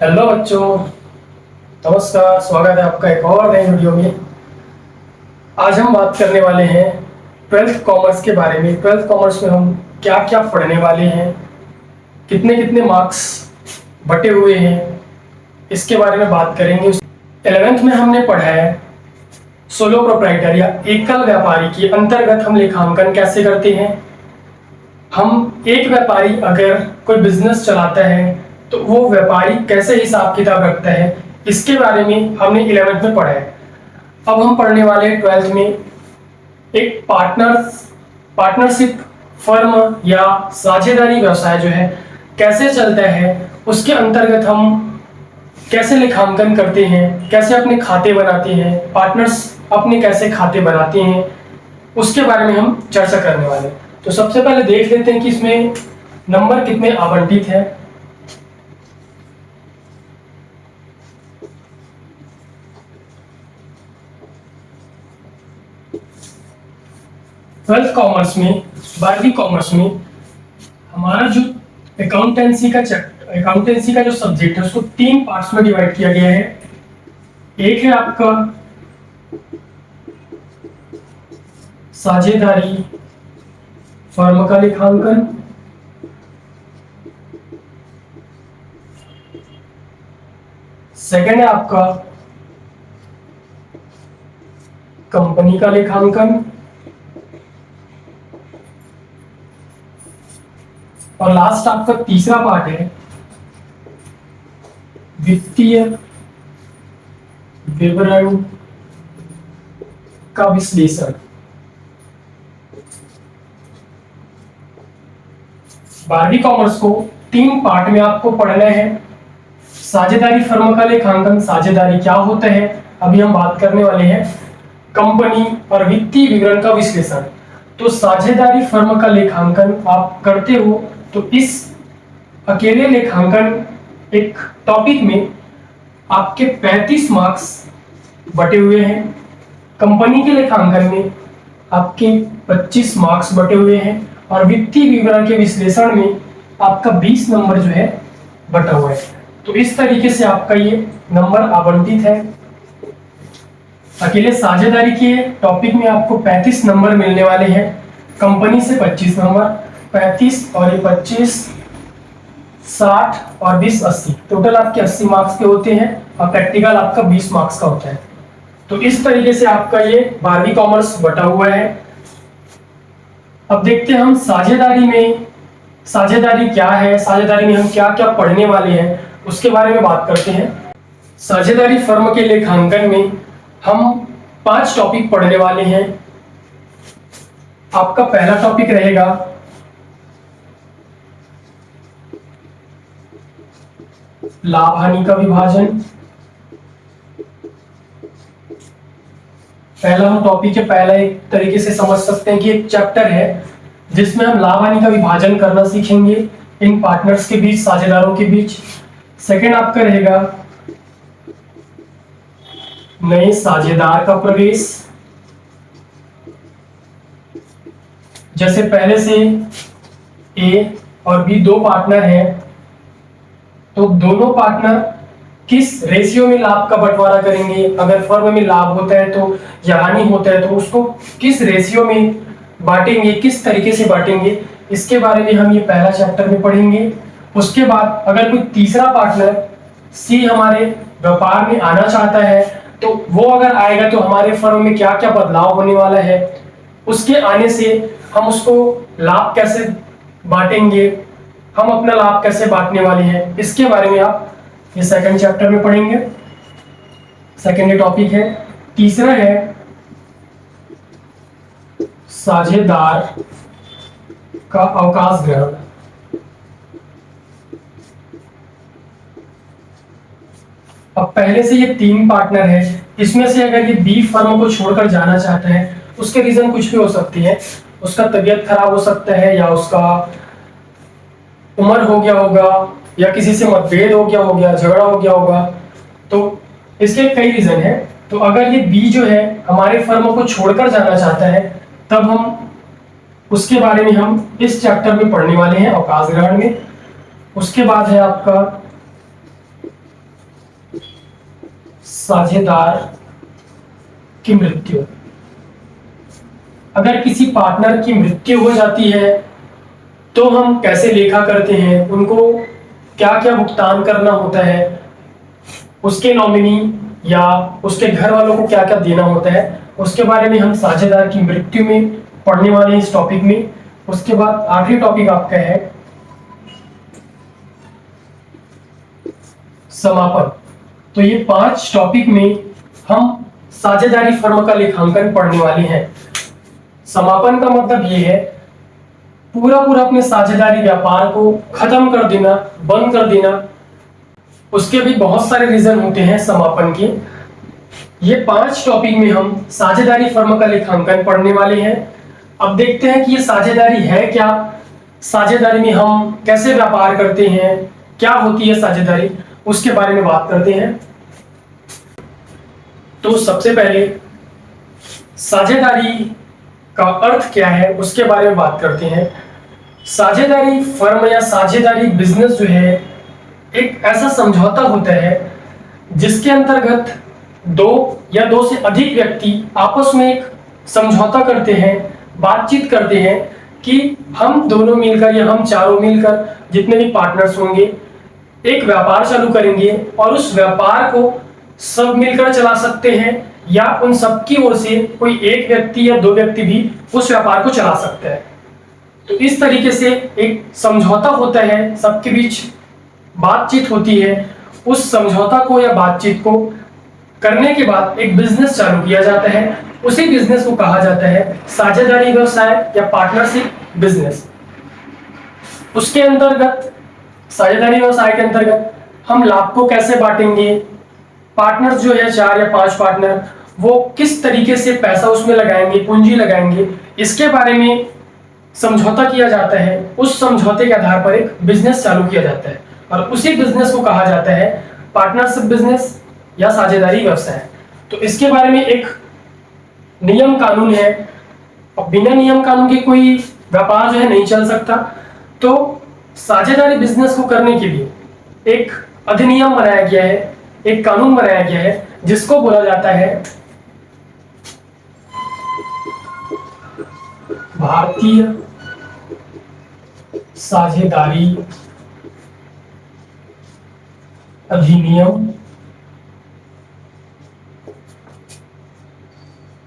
Hello बच्चों, नमस्कार। स्वागत है आपका एक और नए वीडियो में। आज हम बात करने वाले हैं ट्वेल्थ कॉमर्स के बारे में। ट्वेल्थ कॉमर्स में हम क्या क्या पढ़ने वाले हैं, कितने कितने मार्क्स बटे हुए हैं, इसके बारे में बात करेंगे। 11th में हमने पढ़ा है सोलो प्रोप्राइटर या एकल व्यापारी के अंतर्गत हम लेखांकन कैसे करते हैं। हम एक व्यापारी अगर कोई बिजनेस चलाता है तो वो व्यापारी कैसे हिसाब किताब रखता है, इसके बारे में हमने 11th में पढ़ा है। अब हम पढ़ने वाले हैं 12th में एक पार्टनरशिप फर्म या साझेदारी व्यवसाय जो है कैसे चलता है, उसके अंतर्गत हम कैसे लेखांकन करते हैं, कैसे अपने खाते बनाते हैं, पार्टनर्स अपने कैसे खाते बनाते हैं, उसके बारे में हम चर्चा करने वाले हैं। तो सबसे पहले देख लेते हैं कि इसमें नंबर कितने आवंटित है। ट्वेल्थ कॉमर्स में, 12वीं कॉमर्स में हमारा जो अकाउंटेंसी का जो सब्जेक्ट है उसको 3 पार्ट्स में डिवाइड किया गया है। एक है आपका साझेदारी फर्म का लेखांकन, सेकंड है आपका कंपनी का लेखांकन, और लास्ट आपका तीसरा पार्ट है वित्तीय विवरण का विश्लेषण। 12वीं कॉमर्स को 3 पार्ट में आपको पढ़ना है। साझेदारी फर्म का लेखांकन, साझेदारी क्या होता है अभी हम बात करने वाले हैं। कंपनी और वित्तीय विवरण का विश्लेषण। तो साझेदारी फर्म का लेखांकन आप करते हो तो इस अकेले लेखांकन एक टॉपिक में आपके 35 मार्क्स बटे हुए हैं। कंपनी के लेखांकन में आपके 25 मार्क्स बटे हुए हैं और वित्तीय विवरण के विश्लेषण में आपका 20 नंबर जो है बटा हुआ है। तो इस तरीके से आपका ये नंबर आवंटित है। अकेले साझेदारी के टॉपिक में आपको 35 नंबर मिलने वाले हैं, कंपनी से 25 नंबर, 35 और ये 25, 60 और 20, 80, टोटल आपके 80 मार्क्स के होते हैं और प्रैक्टिकल आपका 20 मार्क्स का होता है। तो इस तरीके से आपका ये 12वीं कॉमर्स बटा हुआ है। अब देखते हैं हम साझेदारी में, साझेदारी क्या है, साझेदारी में हम क्या क्या पढ़ने वाले हैं उसके बारे में बात करते हैं। साझेदारी फर्म के लेखांकन में हम 5 टॉपिक पढ़ने वाले हैं। आपका पहला टॉपिक रहेगा लाभ हानि का विभाजन। पहला हम टॉपिक के पहला एक तरीके से समझ सकते हैं कि एक चैप्टर है जिसमें हम लाभ हानि का विभाजन करना सीखेंगे इन पार्टनर्स के बीच, साझेदारों के बीच। सेकंड आपका रहेगा नए साझेदार का प्रवेश। जैसे पहले से ए और बी 2 पार्टनर हैं तो दोनों पार्टनर किस रेशियो में लाभ का बंटवारा करेंगे। अगर फर्म में लाभ होता है तो या हानि होता है तो उसको किस रेशियो में बांटेंगे, किस तरीके से बांटेंगे, इसके बारे में हम ये पहला चैप्टर में पढ़ेंगे। उसके बाद अगर कोई तीसरा पार्टनर सी हमारे व्यापार में आना चाहता है तो वो अगर आएगा तो हमारे फर्म में क्या क्या बदलाव होने वाला है, उसके आने से हम उसको लाभ कैसे बांटेंगे, हम अपना लाभ कैसे बांटने वाले हैं, इसके बारे में आप ये सेकंड चैप्टर में पढ़ेंगे। सेकंड टॉपिक है। तीसरा है साझेदार का अवकाश ग्रहण। अब पहले से ये 3 पार्टनर है, इसमें से अगर ये बी फर्म को छोड़कर जाना चाहता है उसके रीजन कुछ भी हो सकती है। उसका तबीयत खराब हो सकता है, या उसका उम्र हो गया होगा, या किसी से मतभेद हो गया, झगड़ा हो गया होगा, तो इसके कई रीजन है। तो अगर ये बी जो है हमारे फर्म को छोड़कर जाना चाहता है तब हम उसके बारे में हम इस चैप्टर में पढ़ने वाले हैं, अवकाश ग्रहण में। उसके बाद है आपका साझेदार की मृत्यु। अगर किसी पार्टनर की मृत्यु हो जाती है तो हम कैसे लेखा करते हैं, उनको क्या क्या भुगतान करना होता है, उसके नॉमिनी या उसके घर वालों को क्या क्या देना होता है, उसके बारे में हम साझेदार की मृत्यु में पढ़ने वाले हैं इस टॉपिक में। उसके बाद आखिरी टॉपिक आपका है समापन। तो ये 5 टॉपिक में हम साझेदारी फर्म का लेखांकन पढ़ने वाले हैं। समापन का मतलब ये है पूरा पूरा अपने साझेदारी व्यापार को खत्म कर देना, बंद कर देना। उसके भी बहुत सारे रीजन होते हैं समापन के। ये 5 टॉपिक में हम साझेदारी फर्म का लेखांकन पढ़ने वाले हैं। अब देखते हैं कि ये साझेदारी है क्या, साझेदारी में हम कैसे व्यापार करते हैं, क्या होती है साझेदारी, उसके बारे में बात करते हैं। तो सबसे पहले साझेदारी का अर्थ क्या है उसके बारे में बात करते हैं। साझेदारी फर्म या साझेदारी बिजनेस जो है एक ऐसा समझौता होता है जिसके अंतर्गत 2 या 2 से अधिक व्यक्ति आपस में एक समझौता करते हैं, बातचीत करते हैं कि हम दोनों मिलकर या हम चारों मिलकर जितने भी पार्टनर्स होंगे एक व्यापार चालू करेंगे और उस व्यापार को सब मिलकर चला सकते हैं या उन सबकी ओर से कोई एक व्यक्ति या 2 व्यक्ति भी उस व्यापार को चला सकता है। तो इस तरीके से एक समझौता होता है, सबके बीच बातचीत होती है। उस समझौता को या बातचीत को करने के बाद एक बिजनेस चालू किया जाता है। उसी बिजनेस को कहा जाता है साझेदारी व्यवसाय या पार्टनरशिप बिजनेस। उसके अंतर्गत साझेदारी व्यवसाय के अंतर्गत हम लाभ को कैसे बांटेंगे, पार्टनर जो है 4 या 5 पार्टनर वो किस तरीके से पैसा उसमें लगाएंगे, पूंजी लगाएंगे, इसके बारे में समझौता किया जाता है। उस समझौते के आधार पर एक बिजनेस चालू किया जाता है और उसी बिजनेस को कहा जाता है पार्टनरशिप बिजनेस या साझेदारी व्यवसाय। तो इसके बारे में एक नियम कानून है और बिना नियम कानून के कोई व्यापार जो है नहीं चल सकता। तो साझेदारी बिजनेस को करने के लिए एक अधिनियम बनाया गया है, एक कानून बनाया गया है जिसको बोला जाता है भारतीय साझेदारी अधिनियम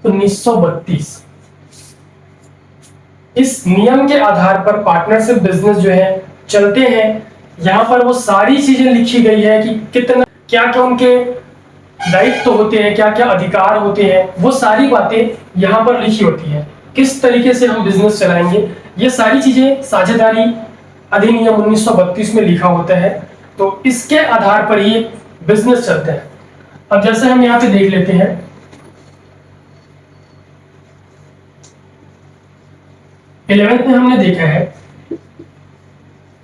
1932। इस नियम के आधार पर पार्टनरशिप बिजनेस जो है चलते हैं। यहाँ पर वो सारी चीजें लिखी गई है कि कितना क्या क्या उनके दायित्व होते हैं, क्या क्या अधिकार होते हैं, वो सारी बातें यहाँ पर लिखी होती है। किस तरीके से हम बिजनेस चलाएंगे ये सारी चीजें साझेदारी अधिनियम 1932 में लिखा होता है। तो इसके आधार पर ये बिजनेस चलता है। अब जैसे हम यहाँ पे देख लेते हैं 11th में हमने देखा है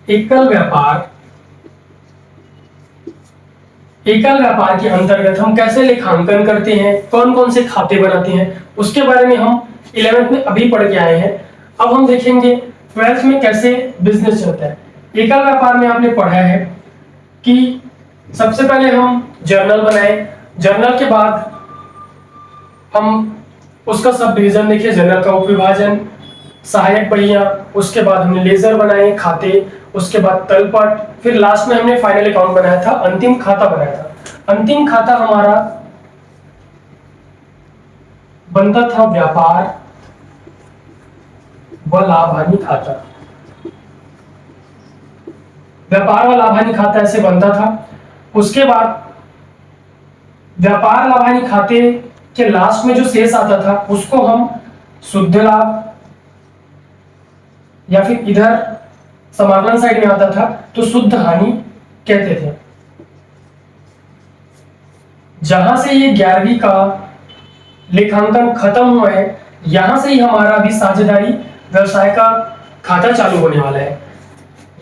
एकल व्यापार। एकल व्यापार के अंतर्गत हम कैसे लेखांकन करते हैं, कौन कौन से खाते बनाते हैं, उसके बारे में हम 11th में अभी पढ़ के आए हैं। अब हम देखेंगे 12th में कैसे बिजनेस चलता है। एकल व्यापार में आपने पढ़ा है कि सबसे पहले हम जर्नल बनाए, जर्नल के बाद हम उसका सब डिवीजन देखे, जर्नल का उपविभाजन, सहायक पहिया, उसके बाद हमने लेजर बनाए खाते, उसके बाद तलपट, फिर लास्ट में हमने फाइनल अकाउंट बनाया था, अंतिम खाता बनाया था। अंतिम खाता हमारा बनता था व्यापार व लाभ हानि खाता। व्यापार व लाभ हानि खाता ऐसे बनता था। उसके बाद व्यापार लाभ हानि खाते के लास्ट में जो शेष आता था उसको हम शुद्ध लाभ या फिर इधर समाकलन साइड में आता था तो शुद्ध हानि कहते थे। जहां से ये 11वीं का लेखांकन खत्म हुआ है यहां से ही हमारा भी साझेदारी व्यवसाय का खाता चालू होने वाला है।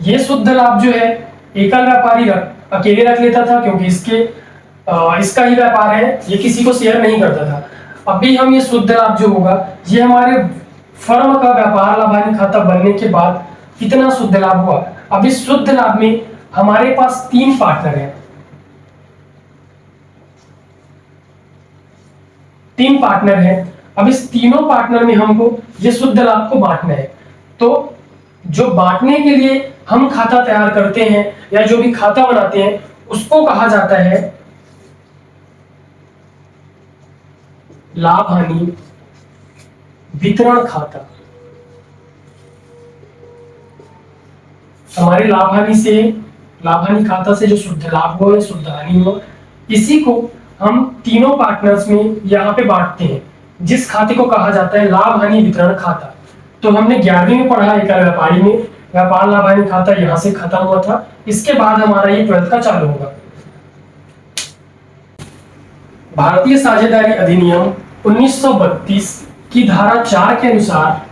ये शुद्ध लाभ जो है एकल व्यापारी अकेले रख लेता था क्योंकि इसका ही व्यापार है, ये किसी को शेयर नहीं करता था। अभी हम ये शुद्ध लाभ जो होगा ये हमारे फर्म का व्यापार लाभ हानि खाता बनने के बाद कितना शुद्ध लाभ हुआ। अब इस शुद्ध लाभ में हमारे पास 3 पार्टनर हैं। तीन पार्टनर हैं। अब इस तीनों पार्टनर में हमको ये शुद्ध लाभ को बांटना है। तो जो बांटने के लिए हम खाता तैयार करते हैं या जो भी खाता बनाते हैं उसको कहा जाता है लाभ हानि वितरण खाता। हमारे लाभ हानि खाता से जो शुद्ध लाभ हो या शुद्ध हानि हो, इसी को हम तीनों पार्टनर्स में यहाँ पे बांटते हैं, जिस खाते को कहा जाता है लाभ हानि वितरण खाता। तो हमने 11वीं में पढ़ा एकल व्यापारी में व्यापार लाभ हानि खाता यहाँ से खत्म हुआ था। इसके बाद हमारा ये 12th का चालू होगा। भारतीय साझेदारी अधिनियम 1932 की धारा 4 के अनुसार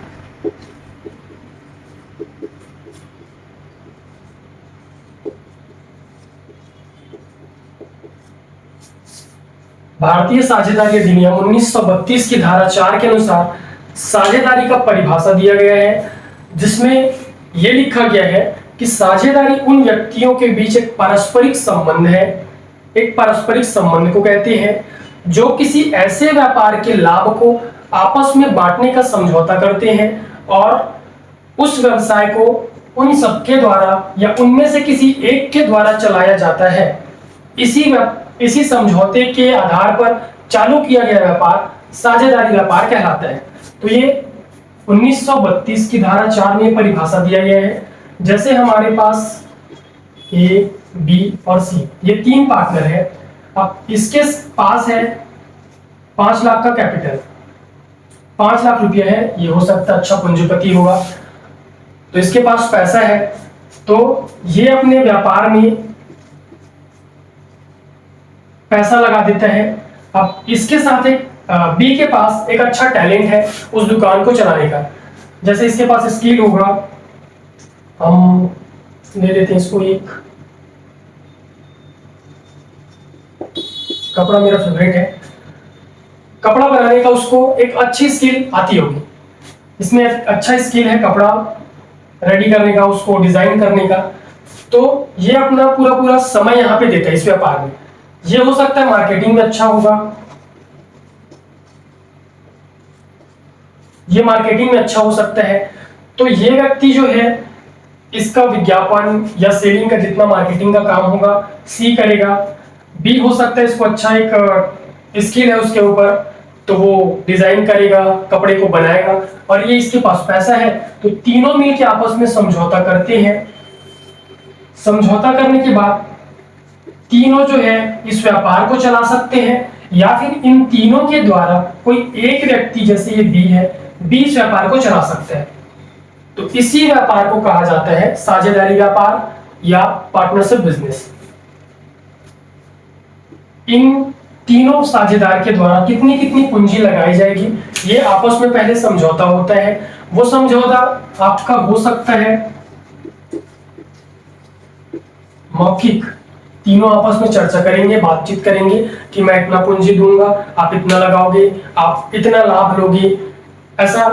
भारतीय साझेदारी अधिनियम 1932 की धारा 4 के अनुसार साझेदारी का परिभाषा दिया गया है, जिसमें यह लिखा गया है कि साझेदारी उन व्यक्तियों के बीच एक पारस्परिक संबंध है, एक पारस्परिक संबंध को कहते हैं जो किसी ऐसे व्यापार के लाभ को आपस में बांटने का समझौता करते हैं और उस व्यवसाय को उन सबके द्वारा या उनमें से किसी एक के द्वारा चलाया जाता है। इसी समझौते के आधार पर चालू किया गया व्यापार साझेदारी व्यापार कहलाता है। तो ये 1932 की धारा 4 में परिभाषा दिया गया है। जैसे हमारे पास ए, बी और सी ये तीन पार्टनर है। अब इसके पास है 5 लाख का कैपिटल, 5 लाख रुपया है, ये हो सकता है अच्छा पूंजीपति होगा, तो इसके पास पैसा है, तो ये अपने व्यापार में पैसा लगा देता है। अब इसके साथ एक बी के पास एक अच्छा टैलेंट है उस दुकान को चलाने का। जैसे इसके पास स्किल होगा, हम ले लेते हैं इसको, एक कपड़ा मेरा फेवरेट है, कपड़ा बनाने का उसको एक अच्छी स्किल आती होगी, इसमें अच्छा स्किल है कपड़ा रेडी करने का, उसको डिजाइन करने का, तो ये अपना पूरा समय यहाँ पे देता है इस व्यापार में। ये हो सकता है मार्केटिंग में अच्छा होगा, ये मार्केटिंग में अच्छा हो सकता है, तो ये व्यक्ति जो है इसका विज्ञापन या सेलिंग का जितना मार्केटिंग का काम होगा सी करेगा। बी हो सकता है इसको अच्छा एक स्किल है उसके ऊपर, तो वो डिजाइन करेगा, कपड़े को बनाएगा, और ये इसके पास पैसा है, तो तीनों मिलकर आपस में समझौता करते हैं। समझौता करने के बाद तीनों जो है इस व्यापार को चला सकते हैं, या फिर इन तीनों के द्वारा कोई एक व्यक्ति, जैसे ये बी है, बी इस व्यापार को चला सकता है। तो इसी व्यापार को कहा जाता है साझेदारी व्यापार या पार्टनरशिप बिजनेस। इन तीनों साझेदार के द्वारा कितनी कितनी पूंजी लगाई जाएगी, ये आपस में पहले समझौता होता है। वो समझौता आपका हो सकता है मौखिक, तीनों आपस में चर्चा करेंगे, बातचीत करेंगे कि मैं इतना पूंजी दूंगा, आप इतना लगाओगे, आप इतना लाभ लोगे, ऐसा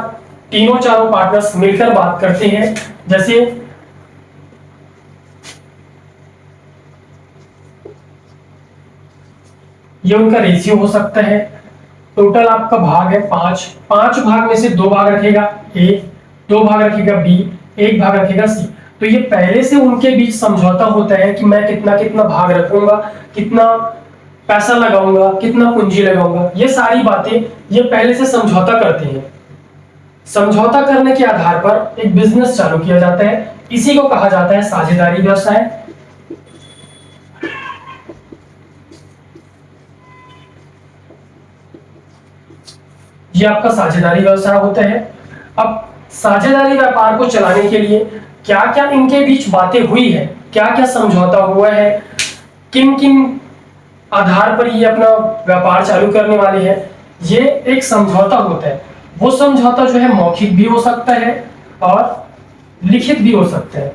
तीनों चारों पार्टनर्स मिलकर बात करते हैं। जैसे ये उनका रेशियो हो सकता है, टोटल आपका भाग है 5, 5 भाग में से 2 भाग रखेगा ए, 2 भाग रखेगा बी, 1 भाग रखेगा सी। तो ये पहले से उनके बीच समझौता होता है कि मैं कितना कितना भाग रखूंगा, कितना पैसा लगाऊंगा, कितना पूंजी लगाऊंगा, ये सारी बातें ये पहले से समझौता करते हैं। समझौता करने के आधार पर एक बिजनेस चालू किया जाता है, इसी को कहा जाता है साझेदारी व्यवसाय। ये आपका साझेदारी व्यवसाय होता है। अब साझेदारी व्यापार को चलाने के लिए क्या क्या इनके बीच बातें हुई है, क्या क्या समझौता हुआ है, किन किन आधार पर ये अपना व्यापार चालू करने वाले हैं, ये एक समझौता होता है। वो समझौता जो है मौखिक भी हो सकता है और लिखित भी हो सकता है।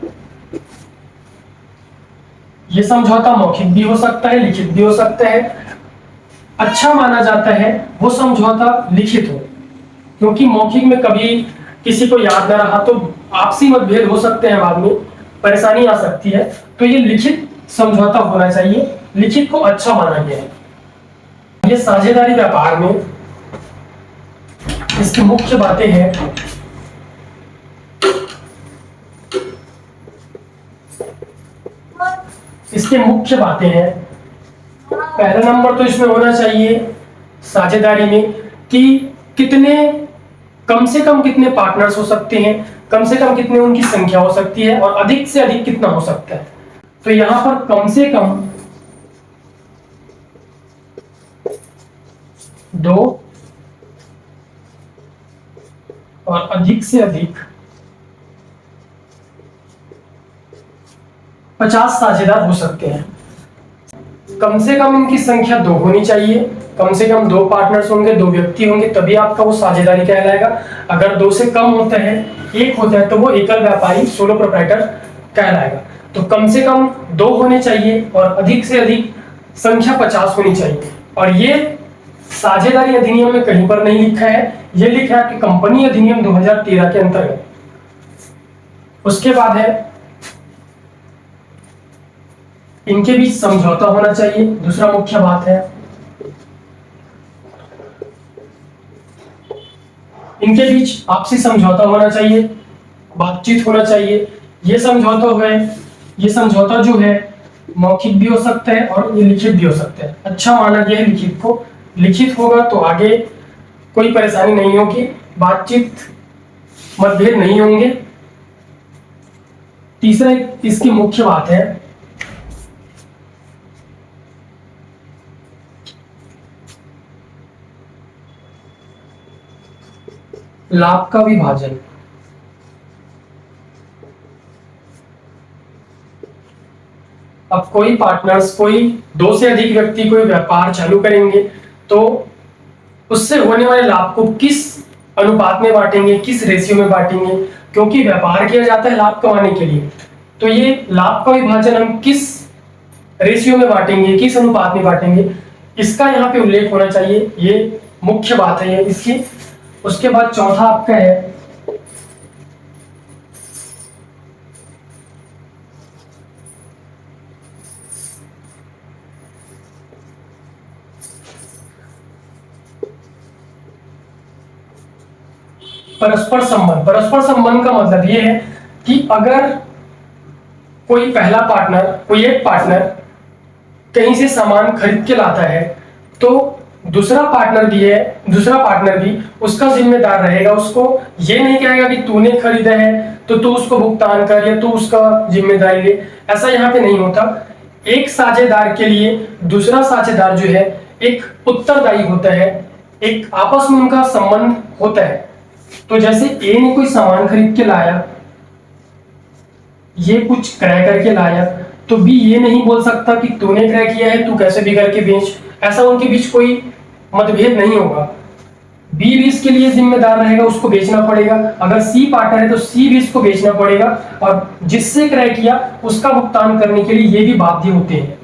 ये समझौता मौखिक भी हो सकता है, लिखित भी हो सकता है। अच्छा माना जाता है वो समझौता लिखित हो, क्योंकि मौखिक में कभी किसी को याद ना रहा तो आपसी मतभेद हो सकते हैं, बाद में परेशानी आ सकती है, तो ये लिखित समझौता होना चाहिए, लिखित को अच्छा माना गया है। ये साझेदारी व्यापार में इसकी मुख्य बातें हैं। इसके मुख्य बातें हैं, पहला नंबर तो इसमें होना चाहिए साझेदारी में कि कितने, कम से कम कितने पार्टनर्स हो सकते हैं, कम से कम कितने उनकी संख्या हो सकती है और अधिक से अधिक कितना हो सकता है। तो यहां पर कम से कम 2 और अधिक से अधिक 50 साझेदार हो सकते हैं। कम से कम इनकी संख्या 2 होनी चाहिए, कम से कम 2 पार्टनर्स होंगे, 2 व्यक्ति होंगे, तभी आपका वो साझेदारी कहलाएगा। अगर 2 से कम होता है, 1 होता है, तो वो एकल व्यापारी सोलो प्रोप्राइटर कहलाएगा। तो कम से कम 2 होने चाहिए और अधिक से अधिक संख्या 50 होनी चाहिए। और ये साझेदारी अधिनियम में कहीं पर नहीं लिखा है, ये लिखा है कि कंपनी अधिनियम 2013 के अंतर्गत। उसके बाद है इनके बीच समझौता होना चाहिए, दूसरा मुख्य बात है। इनके बीच आपसी समझौता होना चाहिए, बातचीत होना चाहिए। ये समझौता जो है मौखिक भी हो सकता है और ये लिखित भी हो सकता है। अच्छा माना गया है लिखित को, लिखित होगा तो आगे कोई परेशानी नहीं होगी, बातचीत, मतभेद नहीं होंगे। तीसरा इसकी मुख्य बात है लाभ का विभाजन। अब कोई पार्टनर्स, कोई 2 से अधिक व्यक्ति कोई व्यापार चालू करेंगे तो उससे होने वाले लाभ को किस अनुपात में बांटेंगे, किस रेशियो में बांटेंगे, क्योंकि व्यापार किया जाता है लाभ कमाने के लिए। तो ये लाभ का विभाजन हम किस रेशियो में बांटेंगे, किस अनुपात में बांटेंगे, इसका यहाँ पे उल्लेख होना चाहिए। ये मुख्य बात है ये इसकी। उसके बाद चौथा आपका है परस्पर संबंध। परस्पर संबंध का मतलब ये है कि अगर कोई पहला पार्टनर, कोई एक पार्टनर कहीं से सामान खरीद के लाता है तो दूसरा पार्टनर भी उसका जिम्मेदार रहेगा। उसको ये नहीं कहेगा कि तूने खरीदा है तो तू उसको भुगतान कर या तू उसका जिम्मेदारी ले, ऐसा यहाँ पे नहीं होता। एक साझेदार के लिए दूसरा साझेदार जो है एक उत्तरदायी होता है, एक आपस में उनका संबंध होता है। तो जैसे ए ने कोई सामान खरीद के लाया, ये कुछ क्रय करके लाया, तो बी ये नहीं बोल सकता कि तूने क्रय किया है, तू कैसे भी करके बेच, ऐसा उनके बीच कोई मतभेद नहीं होगा। बी भी इसके लिए जिम्मेदार रहेगा, उसको बेचना पड़ेगा। अगर सी पार्टनर है तो सी भी इसको बेचना पड़ेगा और जिससे क्रय किया उसका भुगतान करने के लिए ये भी बाध्य होते हैं।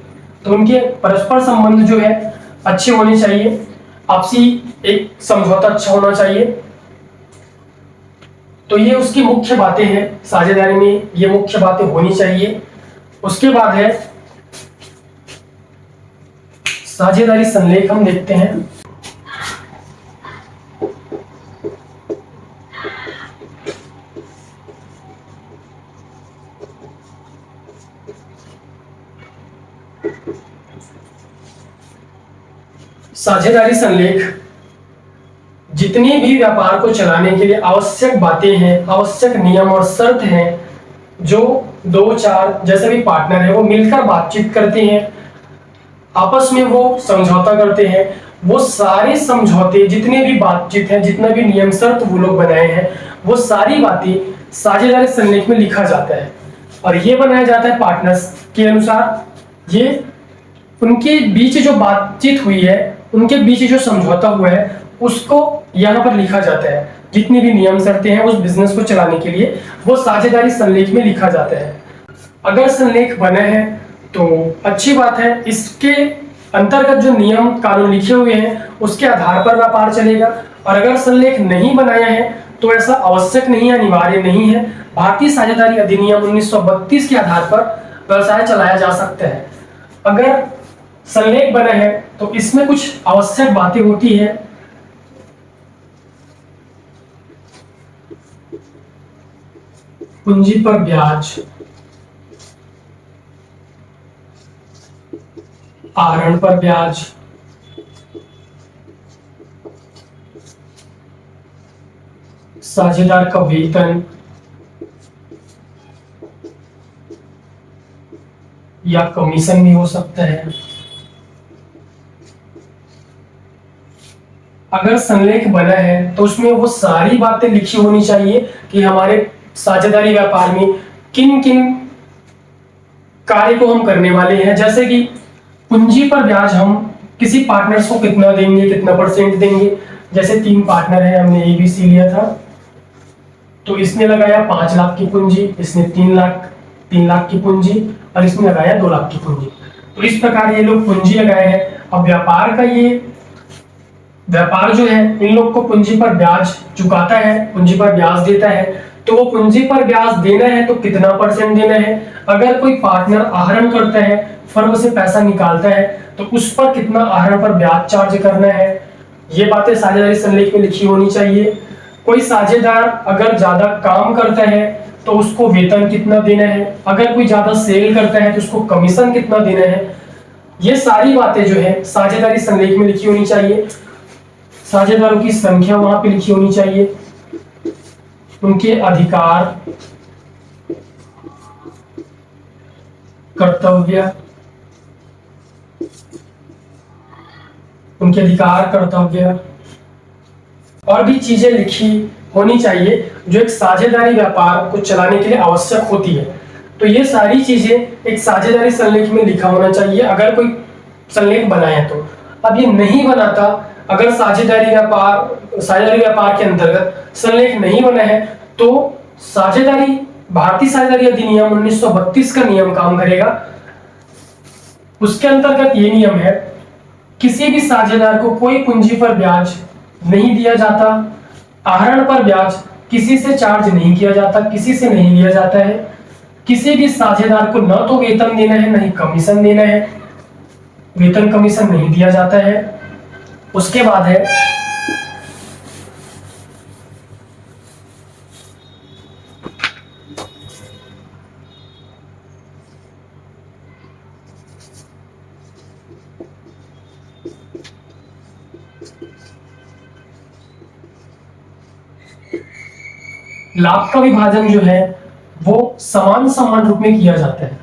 तो उनके परस्पर संबंध जो है अच्छे होने चाहिए, आपसी एक समझौता अच्छा होना चाहिए। तो ये उसकी मुख्य बातें हैं, साझेदारी में ये मुख्य बातें होनी चाहिए। उसके बाद है साझेदारी संलेख, हम देखते हैं। साझेदारी संलेख जितनी भी व्यापार को चलाने के लिए आवश्यक बातें हैं, आवश्यक नियम और शर्त हैं, जो 2-4 जैसे भी पार्टनर है वो मिलकर बातचीत करते हैं, आपस में वो समझौता करते हैं, वो सारे समझौते, जितने भी बातचीत है, जितना भी नियम शर्त वो लोग बनाए हैं, वो सारी बातें साझेदारी संलेख में लिखा जाता है। और ये बनाया जाता है पार्टनर्स के अनुसार। ये उनके बीच जो बातचीत हुई है, उनके बीच जो समझौता हुआ है, उसको यहाँ पर लिखा जाता है। जितनी भी नियम शर्तें हैं उस बिजनेस को चलाने के लिए वो साझेदारी संलेख में लिखा जाता है। अगर संलेख बना है तो अच्छी बात है, इसके अंतर्गत जो नियम कानून लिखे हुए हैं उसके आधार पर व्यापार चलेगा। और अगर संलेख नहीं बनाया है तो ऐसा आवश्यक नहीं है, अनिवार्य नहीं है। भारतीय साझेदारी अधिनियम 1932 के आधार पर व्यवसाय चलाया जा सकता है। अगर संलेख बना है तो इसमें कुछ आवश्यक बातें होती है। पूंजी पर ब्याज, आहरण पर ब्याज, साझेदार का वेतन या कमीशन भी हो सकता है। अगर संलेख बना है तो उसमें वो सारी बातें लिखी होनी चाहिए कि हमारे साझेदारी व्यापार में किन किन कार्य को हम करने वाले हैं। जैसे कि पूंजी पर ब्याज हम किसी पार्टनर्स को कितना देंगे, कितना परसेंट देंगे। जैसे 3 पार्टनर है, हमने ABC लिया था, तो इसने लगाया 5 लाख की पूंजी, इसने 3 लाख की पूंजी, और इसने लगाया 2 लाख की पूंजी। तो इस प्रकार ये लोग पूंजी लगाए हैं। अब व्यापार जो है इन लोग को पूंजी पर ब्याज चुकाता है, पूंजी पर ब्याज देता है। तो वो पूंजी पर ब्याज देना है तो कितना परसेंट देना है। अगर कोई पार्टनर आहरण करता है, फर्म से पैसा निकालता है, तो उस पर कितना आहरण पर ब्याज चार्ज करना है। ये बातें साझेदारी संलेख में लिखी होनी चाहिए। कोई साझेदार अगर ज्यादा काम करता है तो उसको वेतन कितना देना है। अगर कोई ज्यादा सेल करता है तो उसको कमीशन कितना देना है। ये सारी बातें जो है साझेदारी संलेख में लिखी होनी चाहिए। साझेदारों की संख्या वहां पे लिखी होनी चाहिए, उनके अधिकार, कर्तव्य, और भी चीजें लिखी होनी चाहिए जो एक साझेदारी व्यापार को चलाने के लिए आवश्यक होती है। तो ये सारी चीजें एक साझेदारी संलेख में लिखा होना चाहिए अगर कोई संलेख बनाए तो। अब ये नहीं बनाता, अगर साझेदारी व्यापार के अंतर्गत संलेख नहीं बना है तो भारतीय साझेदारी अधिनियम 1932 का नियम काम करेगा। उसके अंतर्गत ये नियम है, किसी भी साझेदार को कोई पूंजी पर ब्याज नहीं दिया जाता, आहरण पर ब्याज किसी से चार्ज नहीं किया जाता, किसी से नहीं लिया जाता है। किसी भी साझेदार को न तो वेतन देना है, न ही कमीशन देना है। वेतन कमीशन नहीं दिया जाता है। उसके बाद है लाभ का विभाजन जो है वो समान रूप में किया जाता है,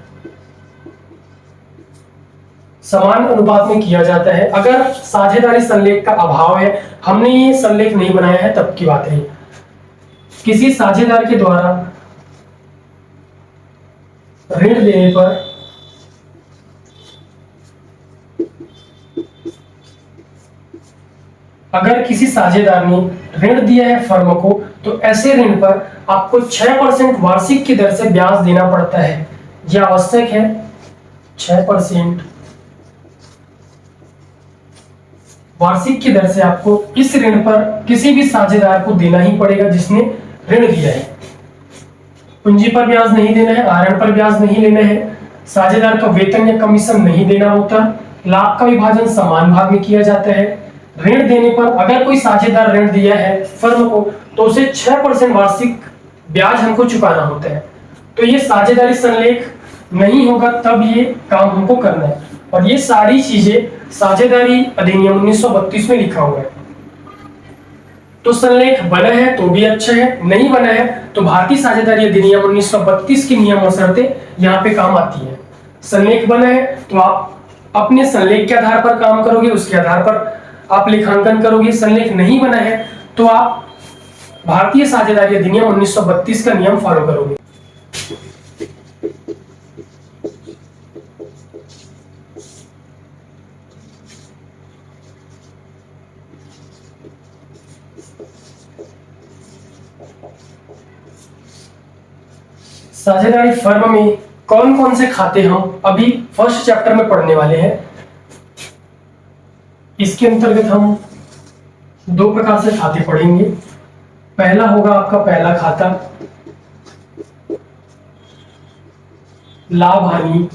समान अनुपात में किया जाता है। अगर साझेदारी संलेख का अभाव है, हमने ये संलेख नहीं बनाया है, तब की बात है। किसी साझेदार के द्वारा ऋण देने पर अगर किसी साझेदार ने ऋण दिया है फर्म को, तो ऐसे ऋण पर आपको 6% वार्षिक की दर से ब्याज देना पड़ता है। यह आवश्यक है। 6% वार्षिक की दर से आपको इस ऋण पर किसी भी साझेदार को देना ही पड़ेगा जिसने ऋण दिया है। पूंजी पर ब्याज नहीं देना है, आहरण पर ब्याज नहीं लेना है, साझेदार का वेतन या कमीशन नहीं देना होता। लाभ का विभाजन समान भाग में किया जाता है। ऋण देने पर अगर कोई साझेदार ऋण दिया है फर्म को, तो उसे 6% वार्षिक ब्याज हमको चुकाना होता है। तो ये साझेदारी संलेख नहीं होगा तब ये काम हमको करना है। और ये सारी चीजें साझेदारी अधिनियम 1932 में लिखा हुआ है। तो संलेख बना है तो भी अच्छा है, नहीं बना है तो भारतीय साझेदारी अधिनियम 1932 की नियम और शर्तें यहाँ पे काम आती है। संलेख बना है तो आप अपने संलेख के आधार पर काम करोगे, उसके आधार पर आप लेखांकन करोगे। संलेख नहीं बना है तो आप भारतीय साझेदारी अधिनियम 1932 का नियम फॉलो करोगे। साझेदारी फर्म में कौन कौन से खाते हम अभी फर्स्ट चैप्टर में पढ़ने वाले हैं। इसके अंतर्गत हम 2 प्रकार से खाते पढ़ेंगे। पहला होगा आपका पहला खाता, लाभ हानि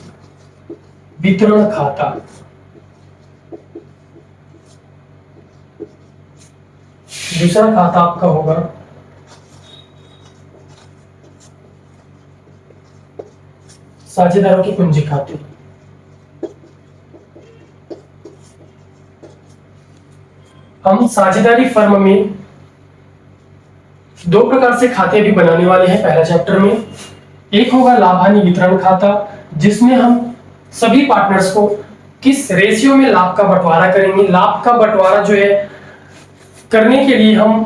वितरण खाता। दूसरा खाता आपका होगा साझेदारों के पूंजी खाते। हम साझेदारी फर्म में दो प्रकार से खाते भी बनाने वाले हैं पहला चैप्टर में। एक होगा लाभ हानि वितरण खाता, जिसमें हम सभी पार्टनर्स को किस रेशियो में लाभ का बंटवारा करेंगे। लाभ का बंटवारा जो है करने के लिए हम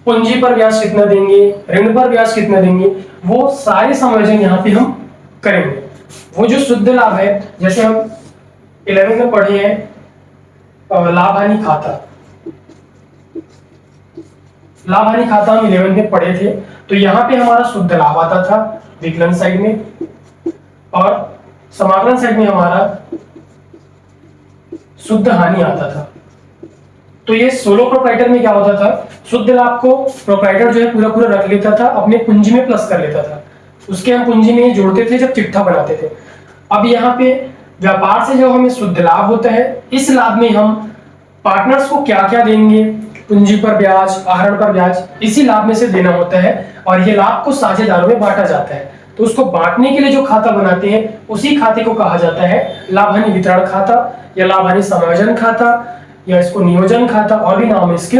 पूंजी पर ब्याज कितना देंगे, ऋण पर ब्याज कितना देंगे, वो सारे समायोजन यहाँ पे हम करेंगे। वो जो शुद्ध लाभ है, जैसे हम 11 में पढ़े हैं लाभ हानि खाता, लाभ हानि खाता हम 11 में पढ़े थे। तो यहाँ पे हमारा शुद्ध लाभ आता था विकलन साइड में, और समाकलन साइड में हमारा शुद्ध हानि आता था। तो ये सोलो प्रोप्राइटर में क्या होता था, शुद्ध लाभ को प्रोप्राइटर जो है पूरा पूरा रख लेता था, अपने पूंजी में प्लस कर लेता था, उसके हम पूंजी में जोड़ते थे जब चिट्ठा बनाते थे। अब यहाँ पे व्यापार से जो हमें शुद्ध लाभ होता है, इस लाभ में हम पार्टनर्स को क्या क्या देंगे, पूंजी पर ब्याज, आहरण पर ब्याज, इसी लाभ में से देना होता है, और ये लाभ को साझेदारों में बांटा जाता है। तो उसको बांटने के लिए जो खाता बनाते हैं, उसी खाते को कहा जाता है लाभ हानि वितरण खाता, या लाभ हानि समायोजन खाता, या इसको नियोजन खाता, और भी नाम है इसके।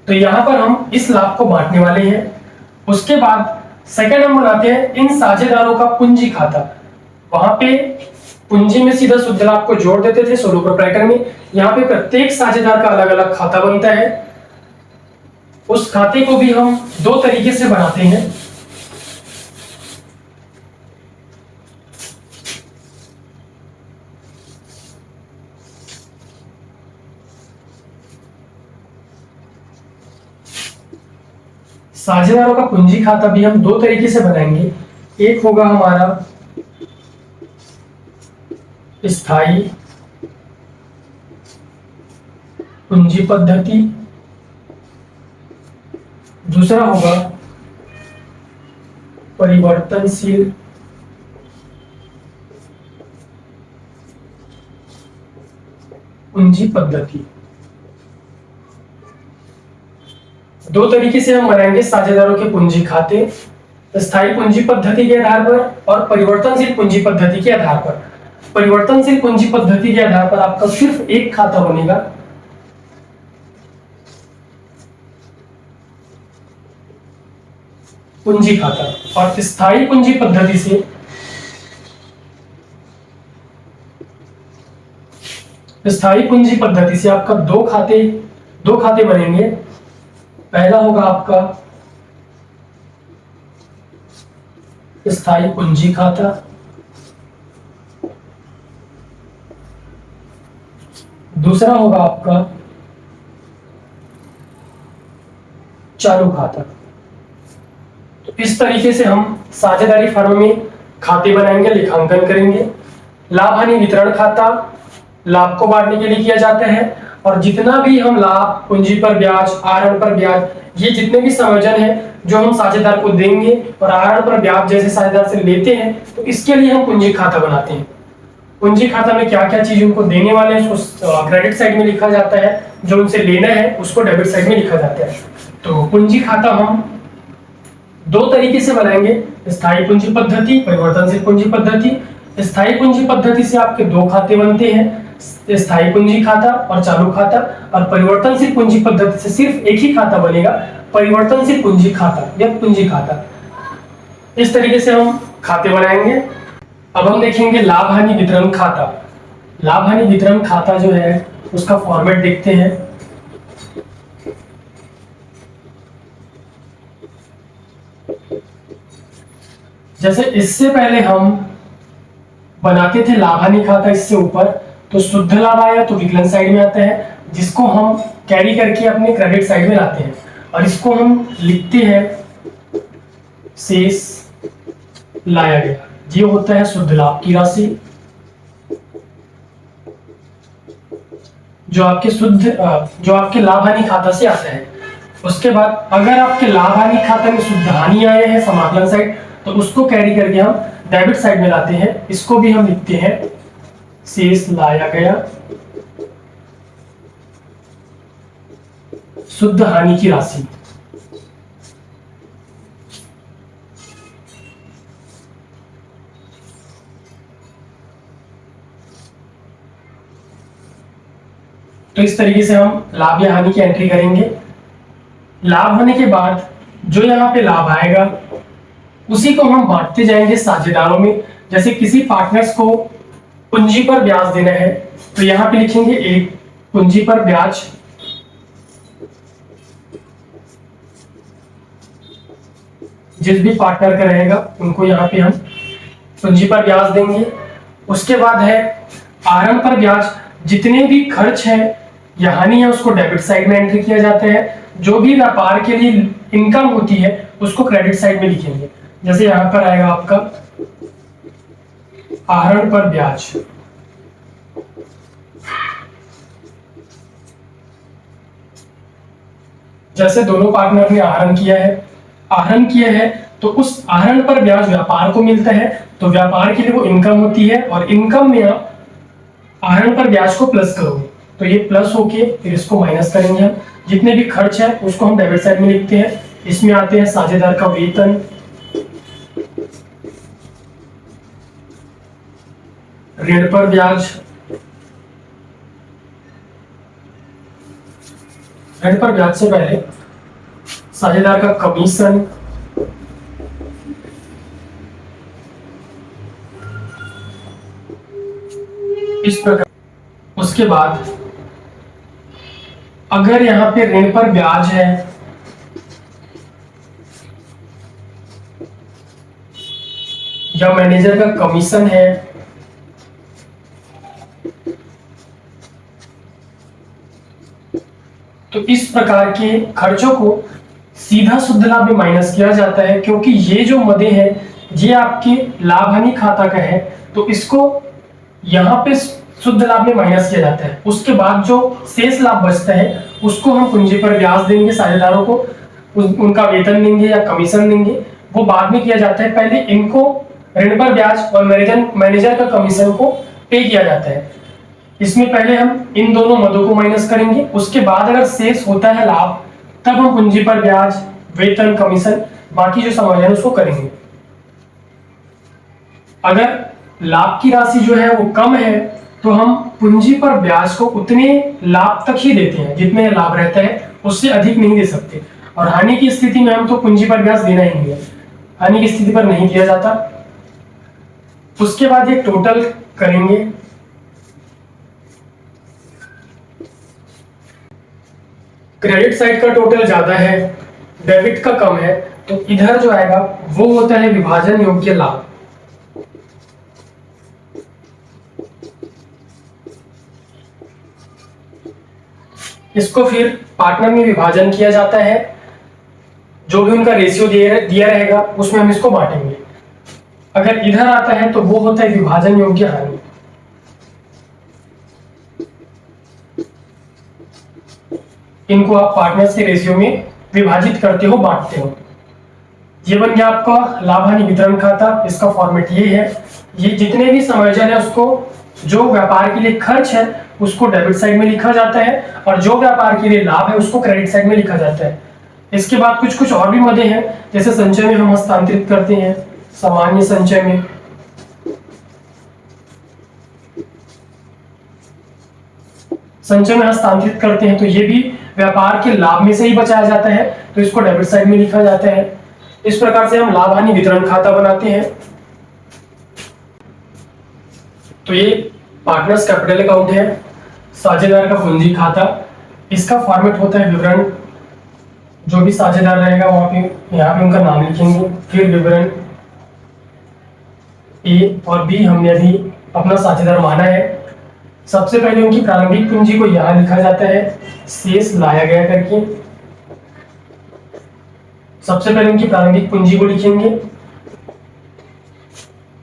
तो यहाँ पर हम इस लाभ को बांटने वाले हैं। उसके बाद सेकंड हम बनाते हैं इन साझेदारों का पूंजी खाता। वहां पे पूंजी में सीधा शुद्ध लाभ को जोड़ देते थे सोलो प्रोप्राइटर में। यहाँ पे प्रत्येक साझेदार का अलग अलग खाता बनता है। उस खाते को भी हम दो तरीके से बनाते हैं। साझेदारों का पूंजी खाता भी हम दो तरीके से बनाएंगे। एक होगा हमारा स्थायी पूंजी पद्धति, दूसरा होगा परिवर्तनशील पूंजी पद्धति। दो तरीके से हम बनाएंगे साझेदारों के पूंजी खाते, स्थायी पूंजी पद्धति के आधार पर और परिवर्तनशील पूंजी पद्धति के आधार पर। परिवर्तनशील पूंजी पद्धति के आधार पर आपका सिर्फ एक खाता बनेगा, पूंजी खाता, और स्थायी पूंजी पद्धति से आपका दो खाते बनेंगे। पहला होगा आपका स्थायी पूंजी खाता, दूसरा होगा आपका चालू खाता। तो इस तरीके से हम साझेदारी फर्म में खाते बनाएंगे, लेखांकन करेंगे। लाभ हानि वितरण खाता लाभ को बांटने के लिए किया जाता है, और जितना भी हम लाभ, पूंजी पर ब्याज, आहरण पर ब्याज, ये जितने भी समायोजन है जो हम साझेदार को देंगे और आहरण पर ब्याज जैसे साझेदार से लेते हैं, तो इसके लिए हम पूंजी खाता बनाते हैं। पूंजी खाता में क्या क्या चीज उनको देने वाले हैं उसको क्रेडिट साइड में लिखा जाता है, जो उनसे लेना है उसको डेबिट साइड में लिखा जाता है। तो पूंजी खाता हम दो तरीके से बनाएंगे, स्थायी पूंजी पद्धति, परिवर्तनशील पूंजी पद्धति। स्थायी पूंजी पद्धति से आपके दो खाते बनते हैं, स्थायी पूंजी खाता और चालू खाता, और परिवर्तनशील पूंजी पद्धति से सिर्फ एक ही खाता बनेगा, परिवर्तनशील पूंजी खाता या पूंजी खाता। इस तरीके से हम खाते बनाएंगे। अब हम देखेंगे लाभ हानि वितरण खाता। लाभ हानि वितरण खाता जो है उसका फॉर्मेट देखते हैं। जैसे इससे पहले हम बनाते थे लाभ हानि खाता, इससे ऊपर तो शुद्ध लाभ आया तो विकलन साइड में आता है, जिसको हम कैरी करके अपने क्रेडिट साइड में लाते हैं, और इसको हम लिखते हैं शेष लाया गया। ये होता है शुद्ध लाभ की राशि, जो आपके लाभ हानि खाता से आता है। उसके बाद अगर आपके लाभ हानि खाते में शुद्ध हानि आए हैं समाकलन साइड, तो उसको कैरी करके हम डेबिट साइड में लाते हैं। इसको भी हम लिखते हैं शेष लाया गया शुद्ध हानि की राशि। तो इस तरीके से हम लाभ या हानि की एंट्री करेंगे। लाभ होने के बाद जो यहाँ पे लाभ आएगा उसी को हम बांटते जाएंगे साझेदारों में। जैसे किसी पार्टनर्स को पूंजी पर ब्याज देना है तो यहाँ पे लिखेंगे एक पूंजी पर ब्याज, जिस भी पार्टनर का रहेगा उनको यहाँ पे हम पूंजी पर ब्याज देंगे। उसके बाद है आहरण पर ब्याज, जितने भी खर्च है या हानि है उसको डेबिट साइड में एंट्री किया जाता है। जो भी व्यापार के लिए इनकम होती है उसको क्रेडिट साइड में लिखेंगे। जैसे यहाँ पर आएगा आपका आहरण पर ब्याज, जैसे दोनों पार्टनर ने आहरण किया है तो उस आहरण पर ब्याज व्यापार को मिलता है, तो व्यापार के लिए वो इनकम होती है और इनकम में आप आहरण पर ब्याज को प्लस करोगे तो ये प्लस होके फिर इसको माइनस करेंगे हम। जितने भी खर्च है उसको हम डेबिट साइड में लिखते हैं। इसमें आते हैं साझेदार का वेतन, ऋण पर ब्याज, ऋण पर ब्याज से पहले साझेदार का कमीशन, इस प्रकार। उसके बाद अगर यहां पे ऋण पर ब्याज है या मैनेजर का कमीशन है तो इस प्रकार के खर्चों को सीधा शुद्ध लाभ में माइनस किया जाता है, क्योंकि ये जो मदे हैं ये आपके लाभ हानि खाता का है तो इसको यहाँ पे शुद्ध लाभ में माइनस किया जाता है। उसके बाद जो शेष लाभ बचता है उसको हम पूंजी पर ब्याज देंगे, साझेदारों को उनका वेतन देंगे या कमीशन देंगे, वो बाद में किया जाता है। पहले इनको ऋण पर ब्याज और मैनेजर का कमीशन को पे किया जाता है। इसमें पहले हम इन दोनों मदों को माइनस करेंगे, उसके बाद अगर शेष होता है लाभ तब हम पूंजी पर ब्याज, वेतन, कमीशन बाकी जो समायोजन उसको करेंगे। अगर लाभ की राशि जो है वो कम है तो हम पूंजी पर ब्याज को उतने लाभ तक ही देते हैं जितने लाभ रहता है, उससे अधिक नहीं दे सकते। और हानि की स्थिति में हम तो पूंजी पर ब्याज देना ही नहीं है, हानि की स्थिति पर नहीं दिया जाता। उसके बाद ये टोटल करेंगे, क्रेडिट साइड का टोटल ज्यादा है, डेबिट का कम है, तो इधर जो आएगा वो होता है विभाजन योग्य लाभ। इसको फिर पार्टनर में विभाजन किया जाता है, जो भी उनका रेशियो दिया रहेगा उसमें हम इसको बांटेंगे। अगर इधर आता है तो वो होता है विभाजन योग्य हानि। इनको आप पार्टनर्स के रेशियो में विभाजित करते हो, बांटते हो। ये बन गया आपका लाभ हानि वितरण खाता। इसका फॉर्मेट ये है, ये जितने भी समायोजन है उसको जो व्यापार के लिए खर्च है उसको डेबिट साइड में लिखा जाता है और जो व्यापार के लिए लाभ है उसको क्रेडिट साइड में लिखा जाता है। इसके बाद कुछ कुछ और भी मदे हैं, जैसे संचय में हम हस्तांतरित करते हैं, सामान्य संचय में हस्तांतरित करते हैं तो ये भी व्यापार के लाभ में से ही बचाया जाता है, तो इसको डेबिट साइड में लिखा जाता है। इस प्रकार से हम लाभ हानि वितरण खाता बनाते हैं। तो ये पार्टनर्स कैपिटल अकाउंट है, साझेदार का पूंजी खाता। इसका फॉर्मेट होता है विवरण, जो भी साझेदार रहेगा वहां पे यहाँ पे उनका नाम लिखेंगे, फिर विवरण ए और बी हमने अभी अपना साझेदार माना है। सबसे पहले उनकी प्रारंभिक पूंजी को यहाँ लिखा जाता है शेष लाया गया करके। सबसे पहले उनकी प्रारंभिक पूंजी को लिखेंगे,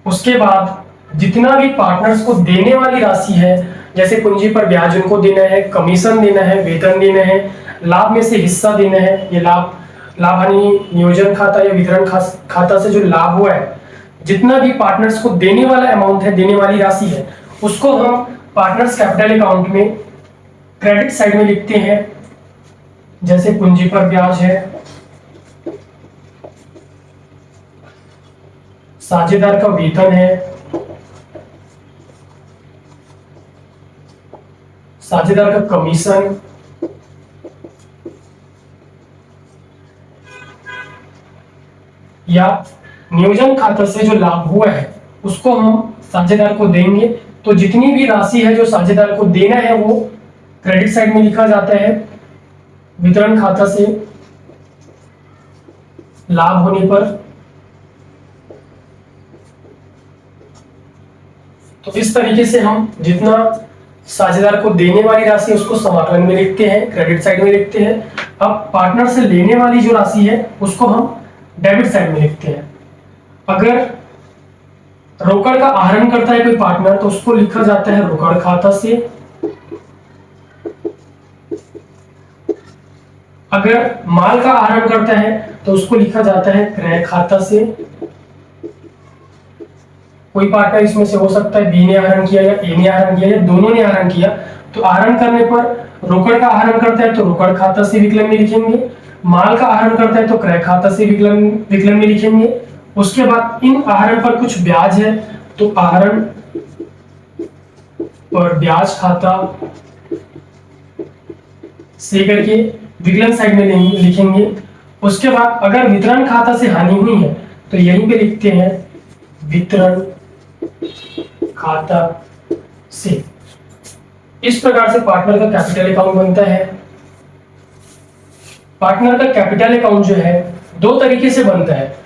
उसके बाद जितना भी पार्टनर्स को देने वाली राशि है, जैसे पूंजी पर ब्याज उनको देना है, कमीशन देना है, वेतन देना है, लाभ में से हिस्सा देना है, ये लाभ हानि नियोजन खाता या वितरण खाता से जो लाभ हुआ है, जितना भी पार्टनर्स को देने वाला अमाउंट है, देने वाली राशि है, उसको हम पार्टनर्स कैपिटल अकाउंट में क्रेडिट साइड में लिखते हैं। जैसे पूंजी पर ब्याज है, साझेदार का वेतन है, साझेदार का कमीशन, या नियोजन खाता से जो लाभ हुआ है उसको हम साझेदार को देंगे। तो जितनी भी राशि है जो साझेदार को देना है वो क्रेडिट साइड में लिखा जाता है। वितरण खाता से लाभ होने पर, तो इस तरीके से हम जितना साझेदार को देने वाली राशि है उसको समाकलन में लिखते हैं, क्रेडिट साइड में लिखते हैं। अब पार्टनर से लेने वाली जो राशि है उसको हम डेबिट साइड में लिखते हैं। अगर रोकड़ का आहरण करता है कोई पार्टनर तो उसको लिखा जाता है रोकड़ खाता से। अगर माल का आहरण करता है तो उसको लिखा जाता है क्रय खाता से। कोई पार्टनर इसमें से हो सकता है बी ने आहरण किया या ए ने आहरण किया या दोनों ने आहरण किया, तो आहरण करने पर रोकड़ का आहरण करता है तो रोकड़ खाता से विकलन में लिखेंगे। माल का आहरण करता है तो क्रय खाता से विकलन में लिखेंगे। उसके बाद इन आहरण पर कुछ ब्याज है तो आहरण और ब्याज खाता से करके विकलन साइड में लिखेंगे। उसके बाद अगर वितरण खाता से हानि हुई है तो यहीं पे लिखते हैं वितरण खाता से। इस प्रकार से पार्टनर का कैपिटल अकाउंट बनता है। पार्टनर का कैपिटल अकाउंट जो है दो तरीके से बनता है।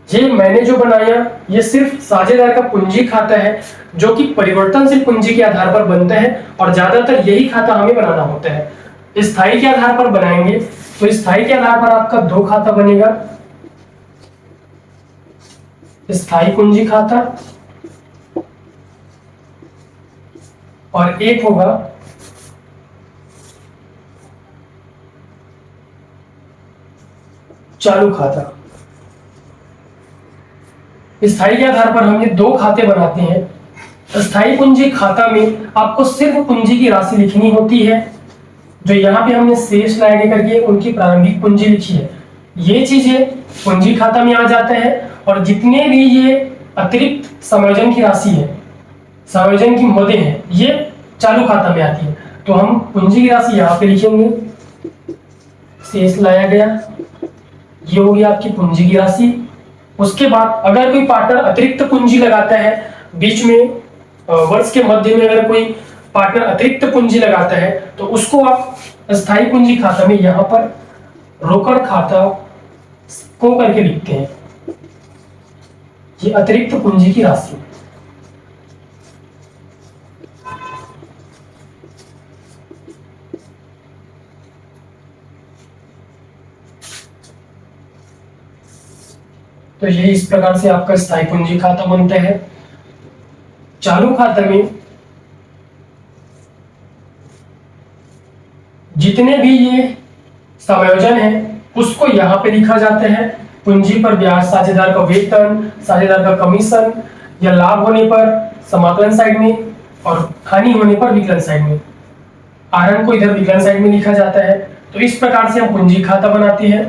ये मैंने जो बनाया ये सिर्फ साझेदार का पूंजी खाता है जो कि परिवर्तनशील पूंजी के आधार पर बनता है और ज्यादातर यही खाता हमें बनाना होता है। स्थायी के आधार पर बनाएंगे तो स्थायी के आधार पर आपका दो खाता बनेगा, स्थायी पूंजी खाता और एक होगा चालू खाता। स्थायी के आधार पर हम ये दो खाते बनाते हैं। स्थायी पूंजी खाता में आपको सिर्फ पूंजी की राशि लिखनी होती है। जो यहाँ पे हमने शेष लाए करके उनकी प्रारंभिक पूंजी लिखी है, ये चीजें पूंजी खाता में आ जाता है। और जितने भी ये अतिरिक्त समायोजन की राशि है, समायोजन की मदें हैं, ये चालू खाता में आती है। तो हम पूंजी की राशि यहाँ पे लिखेंगे, शेष लाया गया, ये होगी आपकी पूंजी की राशि। उसके बाद अगर कोई पार्टनर अतिरिक्त पूंजी लगाता है बीच में, वर्ष के मध्य में अगर कोई पार्टनर अतिरिक्त पूंजी लगाता है तो उसको आप स्थायी पूंजी खाता में यहां पर रोकड़ खाता को करके लिखते हैं, ये अतिरिक्त पूंजी की राशि। तो ये इस प्रकार से आपका स्थायी पूंजी खाता बनता है। चालू खाते में जितने भी ये समायोजन है उसको यहाँ पे लिखा जाता है। पूंजी पर ब्याज, साझेदार का वेतन, साझेदार का कमीशन, या लाभ होने पर समाकलन साइड में और हानि होने पर विकलन साइड में। आहरण को इधर विकलन साइड में लिखा जाता है। तो इस प्रकार से हम पूंजी खाता बनाते हैं।